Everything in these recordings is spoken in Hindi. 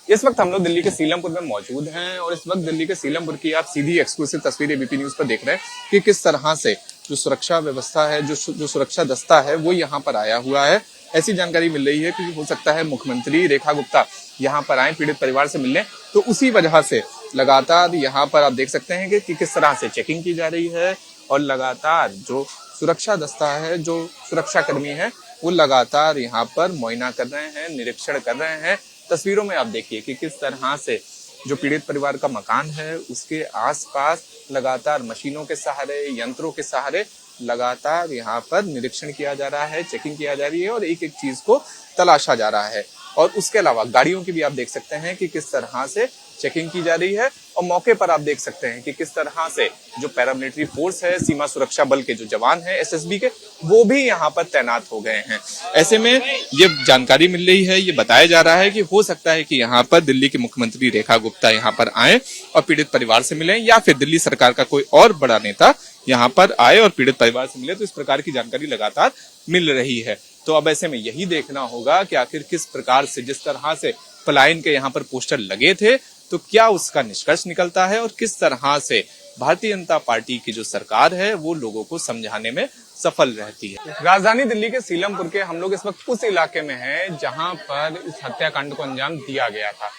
इस वक्त हम लोग दिल्ली के सीलमपुर में मौजूद हैं और इस वक्त दिल्ली के सीलमपुर की आप सीधी एक्सक्लूसिव तस्वीरें एबीपी न्यूज पर देख रहे हैं कि किस तरह से जो सुरक्षा व्यवस्था है, जो सुरक्षा दस्ता है, वो यहाँ पर आया हुआ है। ऐसी जानकारी मिल रही है कि हो सकता है मुख्यमंत्री रेखा गुप्ता यहाँ पर आए पीड़ित परिवार से मिलने, तो उसी वजह से लगातार यहाँ पर आप देख सकते हैं कि किस तरह से चेकिंग की जा रही है और लगातार जो सुरक्षा दस्ता है, जो सुरक्षा कर्मी है, वो लगातार यहाँ पर मुआयना कर रहे हैं, निरीक्षण कर रहे हैं। तस्वीरों में आप देखिए कि किस तरह से जो पीड़ित परिवार का मकान है उसके आसपास लगातार मशीनों के सहारे, यंत्रों के सहारे लगातार यहाँ पर निरीक्षण किया जा रहा है, चेकिंग किया जा रही है और एक एक चीज को तलाशा जा रहा है। और उसके अलावा गाड़ियों की भी आप देख सकते हैं कि किस तरह से चेकिंग की जा रही है और मौके पर आप देख सकते हैं कि किस तरह से जो पैरामिलिट्री फोर्स है, सीमा सुरक्षा बल के जो जवान हैं एसएसबी के, वो भी यहाँ पर तैनात हो गए हैं। ऐसे में ये जानकारी मिल रही है, ये बताया जा रहा है कि हो सकता है कि यहाँ पर दिल्ली के मुख्यमंत्री रेखा गुप्ता यहाँ पर आए और पीड़ित परिवार से मिलें, या फिर दिल्ली सरकार का कोई और बड़ा नेता यहाँ पर आए और पीड़ित परिवार से मिले। तो इस प्रकार की जानकारी लगातार मिल रही है। तो अब ऐसे में यही देखना होगा कि आखिर किस प्रकार से, जिस तरह से पलायन के यहाँ पर पोस्टर लगे थे, तो क्या उसका निष्कर्ष निकलता है और किस तरह से भारतीय जनता पार्टी की जो सरकार है वो लोगों को समझाने में सफल रहती है। राजधानी दिल्ली के सीलमपुर के हम लोग इस वक्त उस इलाके में हैं जहां पर इस हत्याकांड को अंजाम दिया गया था।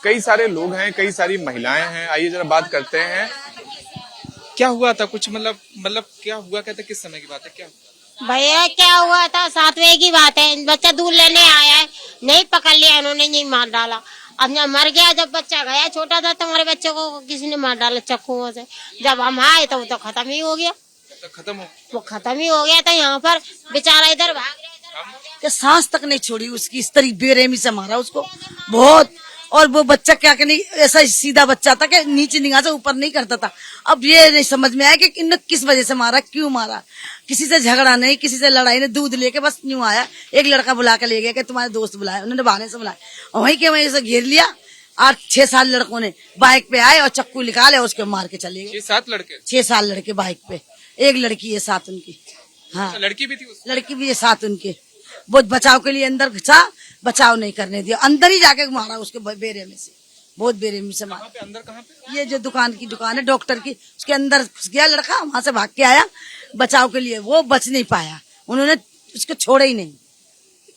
कई सारे लोग हैं, कई सारी महिलाएं हैं। आइए जरा बात करते हैं, क्या हुआ था कुछ, मतलब क्या हुआ, कहते किस समय की बात है, क्या भैया क्या हुआ था? 7 बजे की बात है। बच्चा दूध लेने आया है, नहीं पकड़ लिया इन्होंने, नहीं मार डाला। अब जब मर गया, जब बच्चा गया छोटा था, तुम्हारे बच्चे को किसी ने मार डाला चक्कुओं से। जब हम आए तो वो तो खत्म ही हो गया, वो खत्म ही हो गया था। यहाँ पर बेचारा इधर भाग रहा, सांस तक नहीं छोड़ी उसकी, इस तरह बेरहमी से मारा उसको बहुत। और वो बच्चा क्या कि नहीं, ऐसा सीधा बच्चा था कि नीचे निगाह से ऊपर नहीं करता था। अब ये नहीं समझ में आया कि इन्होंने किस वजह से मारा, क्यों मारा। किसी से झगड़ा नहीं, किसी से लड़ाई नहीं, दूध लेके बस यूं आया। एक लड़का बुला के ले गया कि तुम्हारे दोस्त बुलाए, उन्होंने बहाने से बुलाया और वहीं के वहीं से घेर लिया। 8-6 लड़कों ने बाइक पे आए और चक्कू निकाले और उसके मार के चले गए। 6-7 लड़के बाइक पे, एक लड़की है साथ उनकी। हाँ, लड़की भी थी, लड़की भी है साथ उनके। बहुत बचाव के लिए अंदर घुसा, बचाव नहीं करने दिया, अंदर ही जाके मारा उसके बेरहमी से, बहुत बेरहमी से मारा। अंदर कहाँ पे? ये जो दुकान है डॉक्टर की, उसके अंदर घुस गया लड़का, वहां से भाग के आया बचाव के लिए, वो बच नहीं पाया। उन्होंने उसको छोड़ा ही नहीं,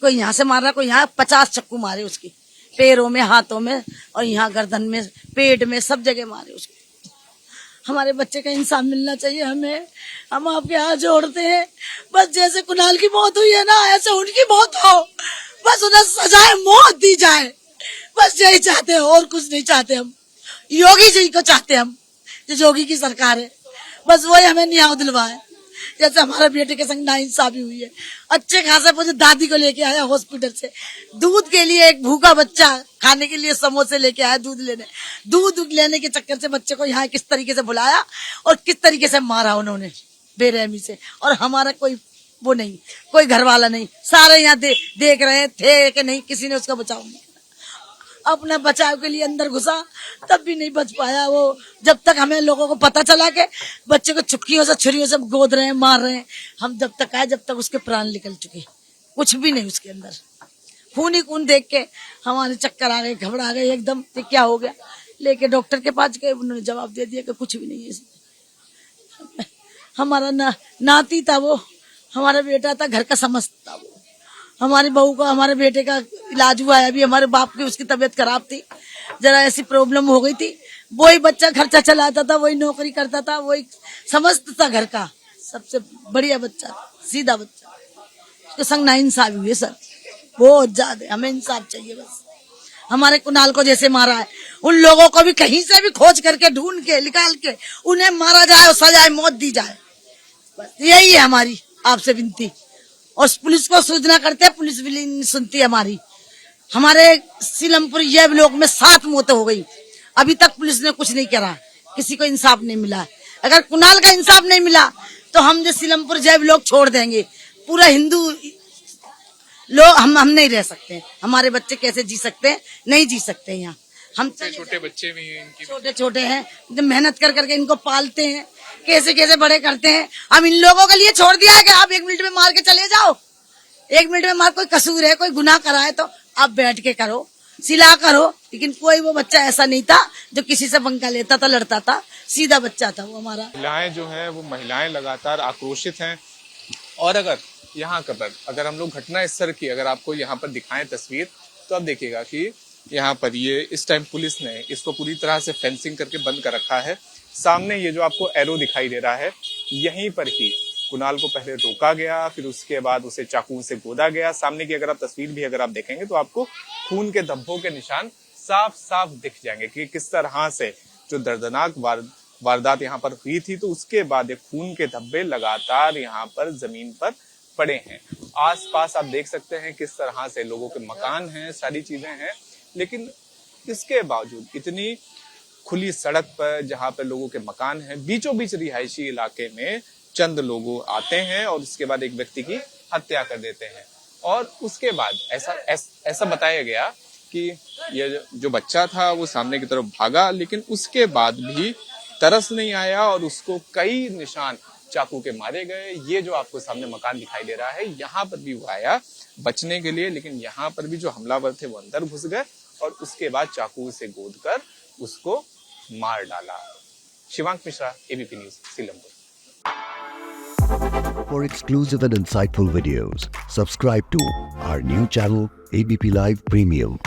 कोई यहाँ से मार रहा, कोई यहाँ। 50 चक्कू मारे उसके पैरों में, हाथों में और यहाँ गर्दन में, पेट में, सब जगह मारे उसको। हमारे बच्चे का इंसाफ मिलना चाहिए हमें, हम आपके हाथ जोड़ते हैं। बस जैसे कुणाल की मौत हुई है ना, ऐसे उनकी मौत हो, बस उन्हें सजाए मौत दी जाए, बस यही चाहते हैं, और कुछ नहीं चाहते हम। योगी जी को चाहते हम, जो योगी की सरकार है, बस वही हमें न्याय दिलवाए। जैसे हमारे बेटे के संग नाइंसाफी हुई है, अच्छे खासे मुझे दादी को लेके आया हॉस्पिटल से दूध के लिए, एक भूखा बच्चा खाने के लिए समोसे लेके आया दूध लेने के चक्कर से बच्चे को यहाँ किस तरीके से बुलाया और किस तरीके से मारा उन्होंने बेरहमी से। और हमारा कोई वो नहीं, कोई घर वाला नहीं, सारे यहाँ देख रहे थे कि नहीं, किसी ने उसका बचाव नहीं। अपना बचाव के लिए अंदर घुसा, तब भी नहीं बच पाया वो। जब तक हमें लोगों को पता चला कि बच्चे को चुटकियों से, छुरियों से गोद रहे हैं, मार रहे हैं, हम जब तक आए, जब तक उसके प्राण निकल चुके, कुछ भी नहीं उसके अंदर। खून ही खून देख के हमारे चक्कर आ गए, घबरा गए एकदम, तो क्या हो गया। लेके डॉक्टर के पास गए, उन्होंने जवाब दे दिया कि कुछ भी नहीं है। हमारा नाती था वो, हमारा बेटा था, घर का समस्त था वो। हमारी बहू का, हमारे बेटे का इलाज हुआ है अभी। हमारे बाप की, उसकी तबीयत खराब थी, जरा ऐसी प्रॉब्लम हो गई थी। वही बच्चा खर्चा चलाता था, वही नौकरी करता था, वही समस्त था घर का, सबसे बढ़िया बच्चा, सीधा बच्चा। उसके संग नाइंसाफी हुई है सर, बहुत ज्यादा। हमें इंसाफ चाहिए बस। हमारे कुणाल को जैसे मारा है, उन लोगों को भी कहीं से भी खोज करके, ढूंढ के, निकाल के उन्हें मारा जाए और सजाए मौत दी जाए, बस यही है हमारी आपसे विनती। और पुलिस को सूचना करते हैं, पुलिस भी नहीं सुनती हमारी। हमारे सीलमपुर ये ब्लॉक में 7 मौतें हो गई, अभी तक पुलिस ने कुछ नहीं करा, किसी को इंसाफ नहीं मिला। अगर कुणाल का इंसाफ नहीं मिला तो हम जो सीलमपुर जय ब्लॉक छोड़ देंगे। पूरा हिंदू लोग हम नहीं रह सकते। हमारे बच्चे कैसे जी सकते हैं? नहीं जी सकते यहाँ। हम छोटे बच्चे भी हैं, छोटे हैं, जब मेहनत कर करके इनको पालते हैं, कैसे कैसे बड़े करते हैं। हम इन लोगों के लिए छोड़ दिया है कि आप 1 मिनट में मार के चले जाओ। 1 मिनट में मार, कोई कसूर है, कोई गुनाह करा है तो आप बैठ के करो, सिला करो, लेकिन कोई वो बच्चा ऐसा नहीं था जो किसी से पंगा लेता था, लड़ता था। सीधा बच्चा था वो हमारा। महिलाएं जो है वो महिलाएं लगातार आक्रोशित हैं। और यहाँ पर अगर हम लोग घटना स्थल की अगर आपको यहाँ पर दिखाएं तस्वीर, तो आप देखिएगा कि यहाँ पर ये इस टाइम पुलिस ने इसको पूरी तरह से फेंसिंग करके बंद कर रखा है। सामने ये जो आपको एरो दिखाई दे रहा है, यहीं पर ही कुणाल को पहले रोका गया, फिर उसके बाद उसे चाकू से गोदा गया। सामने की अगर आप तस्वीर भी अगर आप देखेंगे तो आपको खून के धब्बों के निशान साफ साफ दिख जाएंगे कि किस तरह से जो दर्दनाक वारदात यहाँ पर हुई थी, तो उसके बाद ये खून के धब्बे लगातार यहाँ पर जमीन पर पड़े हैं। आसपास आप देख सकते हैं किस तरह से लोगों के मकान हैं, सारी चीजें हैं, लेकिन इसके बावजूद इतनी खुली सड़क पर जहां पर लोगों के मकान हैं, बीचों बीच रिहायशी इलाके में चंद लोग आते हैं और उसके बाद एक व्यक्ति की हत्या कर देते हैं। और उसके बाद ऐसा बताया गया कि ये जो बच्चा था वो सामने की तरफ भागा, लेकिन उसके बाद भी तरस नहीं आया और उसको कई निशान चाकू के मारे गए। ये जो आपको सामने मकान दिखाई दे रहा है, यहाँ पर भी वो आया बचने के लिए, लेकिन यहाँ पर भी जो हमलावर थे वो अंदर घुस गए और उसके बाद चाकू से गोद कर उसको मार डाला। Shivank Mishra, ABP news, Seelampur. For exclusive and insightful videos, subscribe to our new channel ABP Live Premium.